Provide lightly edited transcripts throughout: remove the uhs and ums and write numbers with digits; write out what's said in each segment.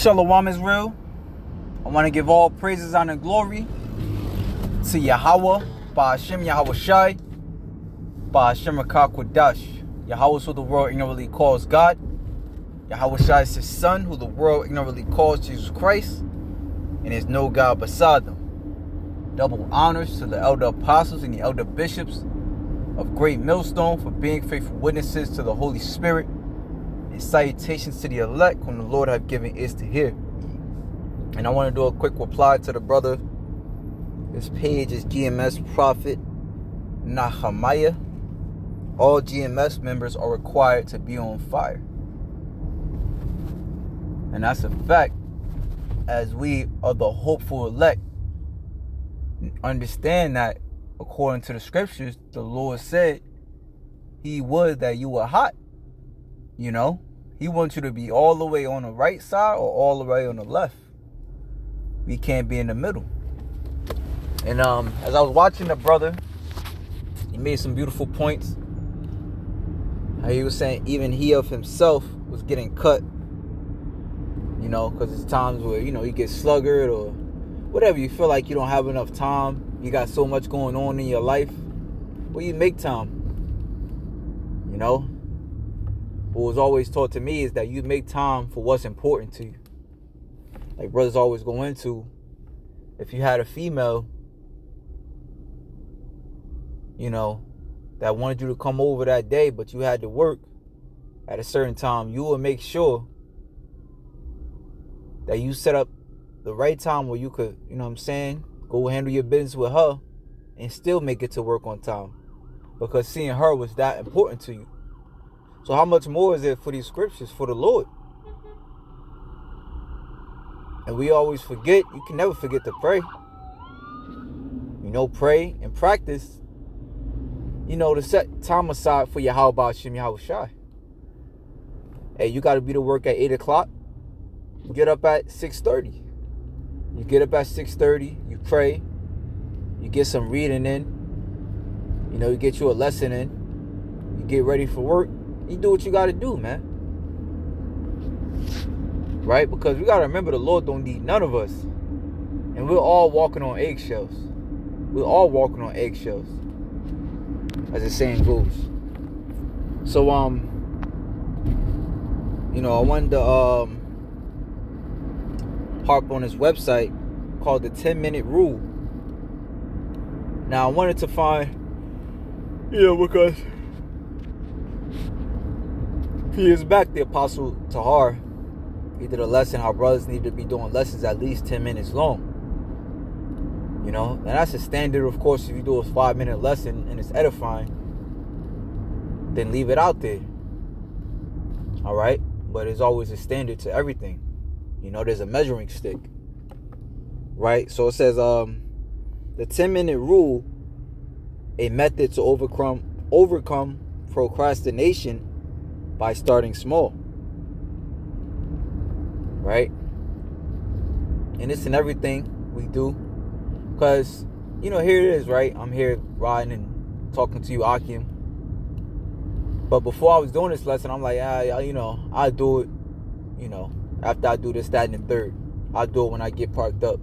Shalom is real. I want to give all praises, honor, and glory to Yahweh, Ba'ashem Yahweh Shai, Ba'ashem K.I.S.S. Yahweh, who the world ignorantly calls God. Yahweh Shai is his son, who the world ignorantly calls Jesus Christ. And there's no God beside them. Double honors to the elder apostles and the elder bishops of Great Millstone for being faithful witnesses to the Holy Spirit. And salutations to the elect whom the Lord have given ears to hear. And I want to do a quick reply to the brother. This page is GMS Prophet Nehemiah. All GMS members are required to be on fire. And that's a fact, as we are the hopeful elect. Understand that according to the scriptures, the Lord said he would that you were hot. You know, he wants you to be all the way on the right side or all the way on the left. We can't be in the middle. And as I was watching the brother, he made some beautiful points. How he was saying even he of himself was getting cut. You know, because there's times where, you know, you get sluggard or whatever. You feel like you don't have enough time. You got so much going on in your life. Well, you make time. You know? What was always taught to me is that you make time for what's important to you. Like brothers always go into, if you had a female, you know, that wanted you to come over that day, but you had to work at a certain time, you will make sure that you set up the right time where you could, you know what I'm saying, go handle your business with her and still make it to work on time. Because seeing her was that important to you. So how much more is it for these scriptures, for the Lord? And we always forget, you can never forget to pray. You know, pray and practice, you know, to set time aside for Yahweh Ba'ashem Yahweh Shai. Hey, you got to be to work at 8 o'clock. Get up at 6:30. You get up at 6:30, you pray, you get some reading in, you know, you get you a lesson in, you get ready for work, you do what you got to do, man. Right? Because we got to remember the Lord don't need none of us. And we're all walking on eggshells. We're all walking on eggshells, as the saying goes. So, you know, I wanted to, harp on his website called the 10-minute rule. Now I wanted to find, because a few years back the Apostle Tahar, he did a lesson how brothers need to be doing lessons at least 10 minutes long. You know, and that's a standard. Of course, if you do a 5-minute lesson and it's edifying, then leave it out there. All right, but there's always a standard to everything. You know, there's a measuring stick, right? So it says, the 10-minute rule, a method to overcome procrastination by starting small, right? And it's in everything we do, because, you know, here it is, right? I'm here riding and talking to you, Akim. But before I was doing this lesson, I'm like, you know, I do it, you know, after I do this, that, and the third. I'll do it when I get parked up.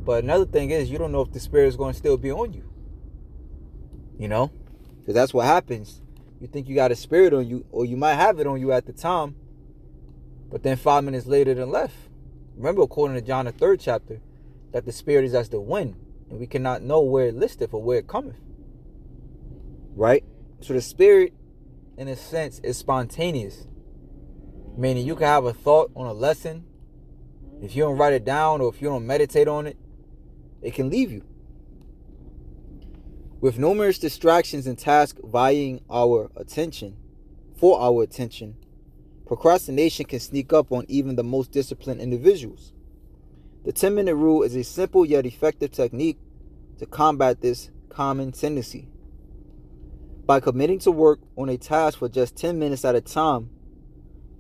But another thing is, you don't know if the Spirit is going to still be on you. You know? Because that's what happens. You think you got a Spirit on you, or you might have it on you at the time, but then 5 minutes later it left. Remember, according to John the 3rd chapter, that the Spirit is as the wind, and we cannot know where it listeth or where it cometh. Right? So the Spirit, in a sense, is spontaneous. Meaning you can have a thought on a lesson. If you don't write it down or if you don't meditate on it, it can leave you. With numerous distractions and tasks vying our attention, procrastination can sneak up on even the most disciplined individuals. The 10-minute rule is a simple yet effective technique to combat this common tendency. By committing to work on a task for just 10 minutes at a time,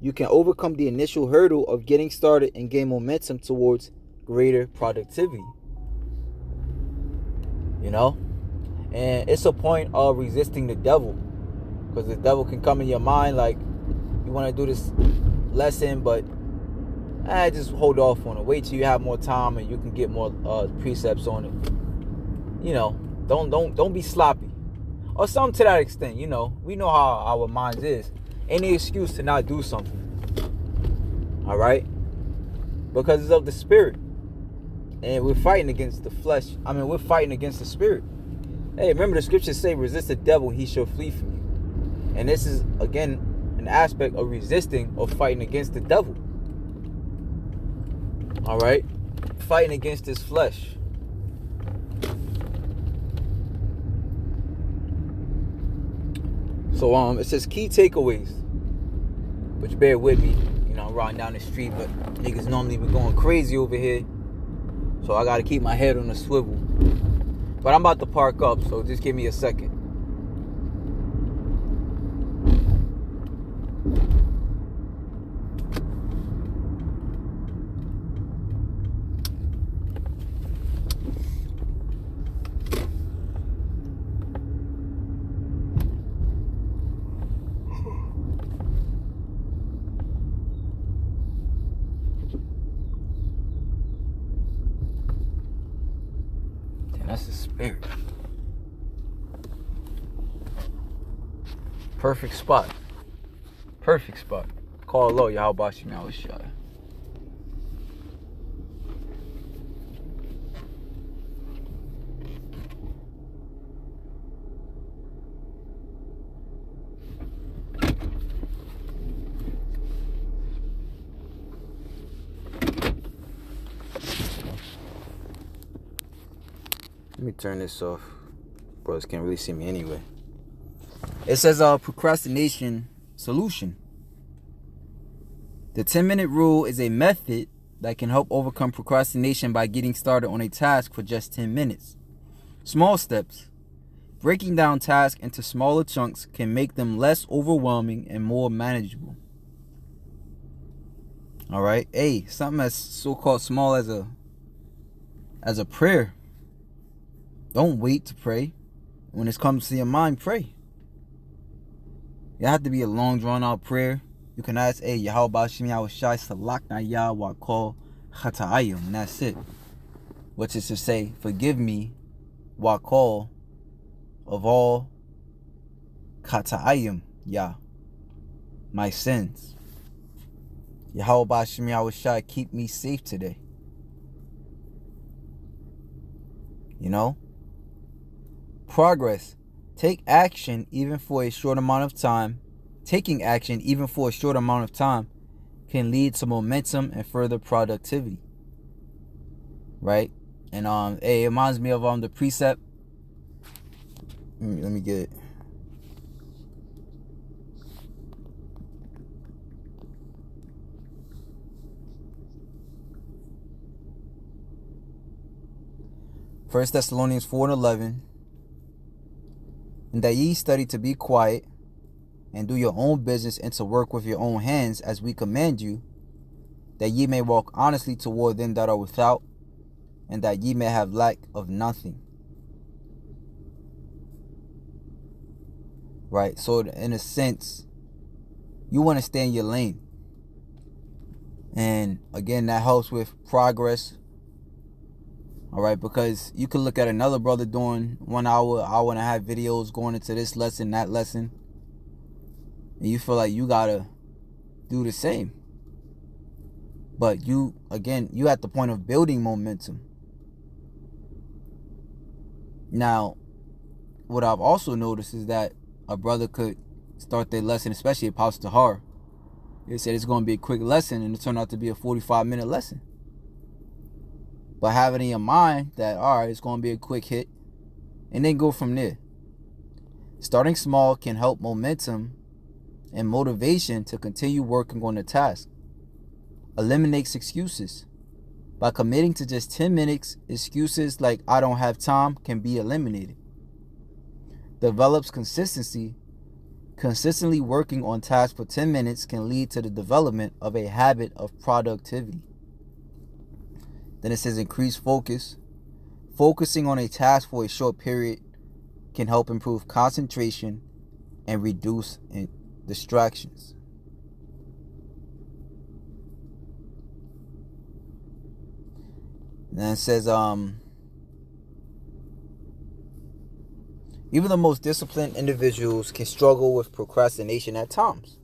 you can overcome the initial hurdle of getting started and gain momentum towards greater productivity. You know? And it's a point of resisting the devil. Because the devil can come in your mind like, you want to do this lesson, but just hold off on it. Wait till you have more time and you can get more precepts on it. Don't be sloppy. Or something to that extent, we know how our minds is. Any excuse to not do something. Alright? Because it's of the spirit. And we're fighting against the flesh. We're fighting against the spirit. Hey, remember the scriptures say, resist the devil, he shall flee from you. And this is, again, an aspect of resisting or fighting against the devil. Alright? Fighting against this flesh. So it says key takeaways. Which bear with me. I'm riding down the street, but niggas normally be going crazy over here. So I gotta keep my head on a swivel. But I'm about to park up, so just give me a second. That's the spirit. Perfect spot. Perfect spot. Call low, y'all bossy me. I was shy. Let me turn this off. Brothers can't really see me anyway. It says procrastination solution. The 10-minute rule is a method that can help overcome procrastination by getting started on a task for just 10 minutes. Small steps. Breaking down tasks into smaller chunks can make them less overwhelming and more manageable. Alright? Hey, something as so-called small as a prayer. Don't wait to pray. When it comes to your mind, pray. It have to be a long, drawn-out prayer. You can ask, hey, Yahweh Shimi Awashai Salakna Yah Wakol Chata'ayim. And that's it. Which is to say, forgive me, Wakol, of all Chata'ayim, Yah, my sins. Yahweh Shimi Awashai, keep me safe today. Progress. Take action even for a short amount of time. Taking action even for a short amount of time can lead to momentum and further productivity. Right? And it reminds me of the precept. Let me get it. First Thessalonians 4:11. And that ye study to be quiet, and do your own business and to work with your own hands, as we command you, that ye may walk honestly toward them that are without, and that ye may have lack of nothing. Right? So in a sense, you want to stay in your lane. And again, that helps with progress. Alright, because you can look at another brother doing 1 hour and a half videos, going into this lesson, that lesson, and you feel like you gotta do the same. But you at the point of building momentum. Now, what I've also noticed is that a brother could start their lesson, especially Apostle Tahar. They said it's going to be a quick lesson, and it turned out to be a 45-minute lesson. But have it in your mind that, all right, it's going to be a quick hit, and then go from there. Starting small can help momentum and motivation to continue working on the task. Eliminates excuses. By committing to just 10 minutes, excuses like I don't have time can be eliminated. Develops consistency. Consistently working on tasks for 10 minutes can lead to the development of a habit of productivity. Then it says increase focus. Focusing on a task for a short period can help improve concentration and reduce distractions. And then it says, even the most disciplined individuals can struggle with procrastination at times.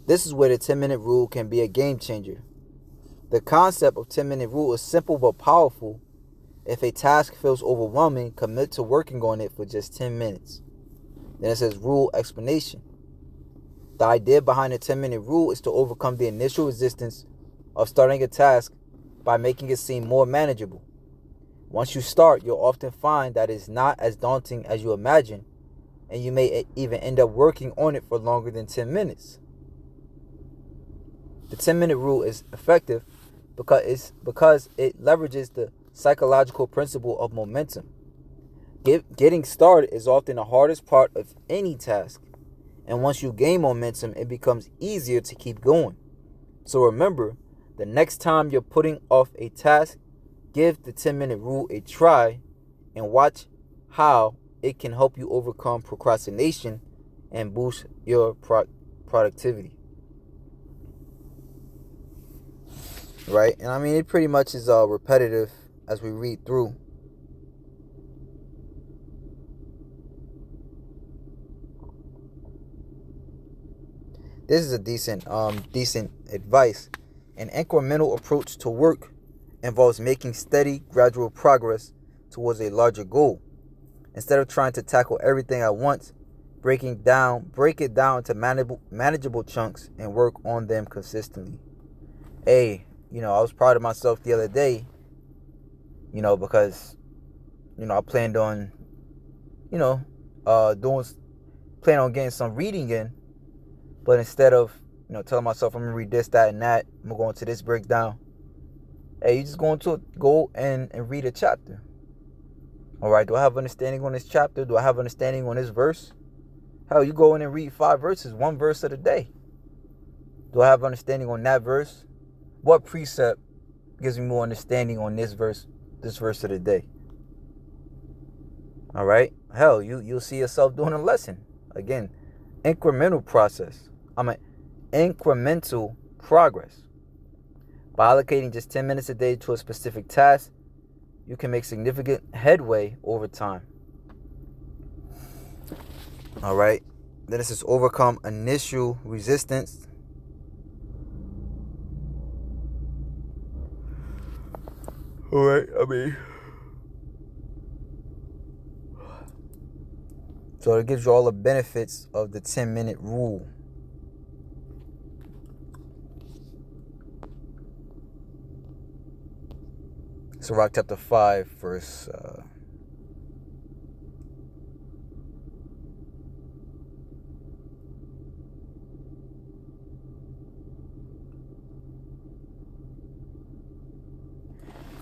This is where the 10-minute rule can be a game changer. The concept of 10-minute rule is simple but powerful. If a task feels overwhelming, commit to working on it for just 10 minutes. Then it says rule explanation. The idea behind the 10-minute rule is to overcome the initial resistance of starting a task by making it seem more manageable. Once you start, you'll often find that it's not as daunting as you imagine, and you may even end up working on it for longer than 10 minutes. The 10-minute rule is effective because it leverages the psychological principle of momentum. Getting started is often the hardest part of any task, and once you gain momentum, it becomes easier to keep going. So remember, the next time you're putting off a task, give the 10-minute rule a try and watch how it can help you overcome procrastination and boost your productivity. Right? And I mean, it pretty much is repetitive as we read through. This is a decent advice. An incremental approach to work involves making steady, gradual progress towards a larger goal. Instead of trying to tackle everything at once, break it down into manageable chunks and work on them consistently. Hey, I was proud of myself the other day, because, I planned on, plan on getting some reading in, but instead of, telling myself I'm going to read this, that, and that, I'm going to go into this breakdown. Hey, you just go and read a chapter. All right, do I have understanding on this chapter? Do I have understanding on this verse? Hell, you go in and read 5 verses, 1 verse of the day. Do I have understanding on that verse? What precept gives me more understanding on this verse of the day? All right, hell, you'll see yourself doing a lesson. Again, incremental progress. By allocating just 10 minutes a day to a specific task, you can make significant headway over time. All right. Then this is overcome initial resistance. All right. So it gives you all the benefits of the 10-minute rule. Sirach chapter 5, verse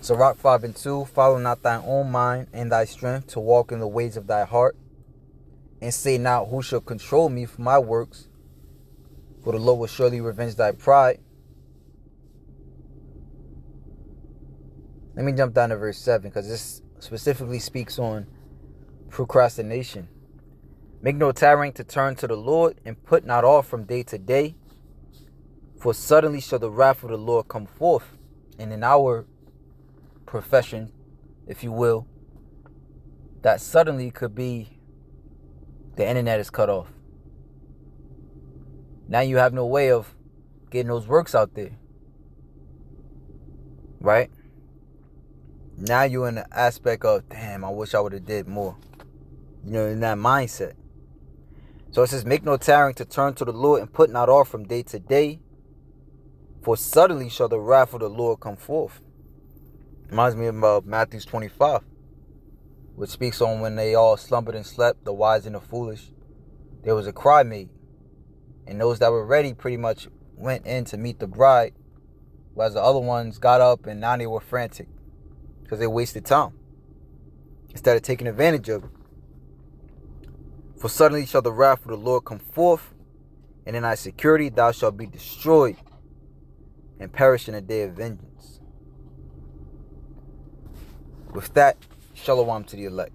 Sirach 5:2, follow not thine own mind and thy strength to walk in the ways of thy heart, and say not, who shall control me for my works? For the Lord will surely revenge thy pride. Let me jump down to verse 7, because this specifically speaks on procrastination. Make no tarrying to turn to the Lord, and put not off from day to day, for suddenly shall the wrath of the Lord come forth. And in our profession, if you will, that suddenly could be the internet is cut off. Now you have no way of getting those works out there. Right? Now you're in the aspect of, damn, I wish I would have did more. In that mindset. So it says, make no tarrying to turn to the Lord, and put not off from day to day, for suddenly shall the wrath of the Lord come forth. Reminds me of Matthew 25, which speaks on when they all slumbered and slept, the wise and the foolish. There was a cry made, and those that were ready pretty much went in to meet the bride, whereas the other ones got up and now they were frantic because they wasted time instead of taking advantage of it. For suddenly shall the wrath of the Lord come forth, and in thy security thou shalt be destroyed and perish in a day of vengeance. With that, shalom to the elect.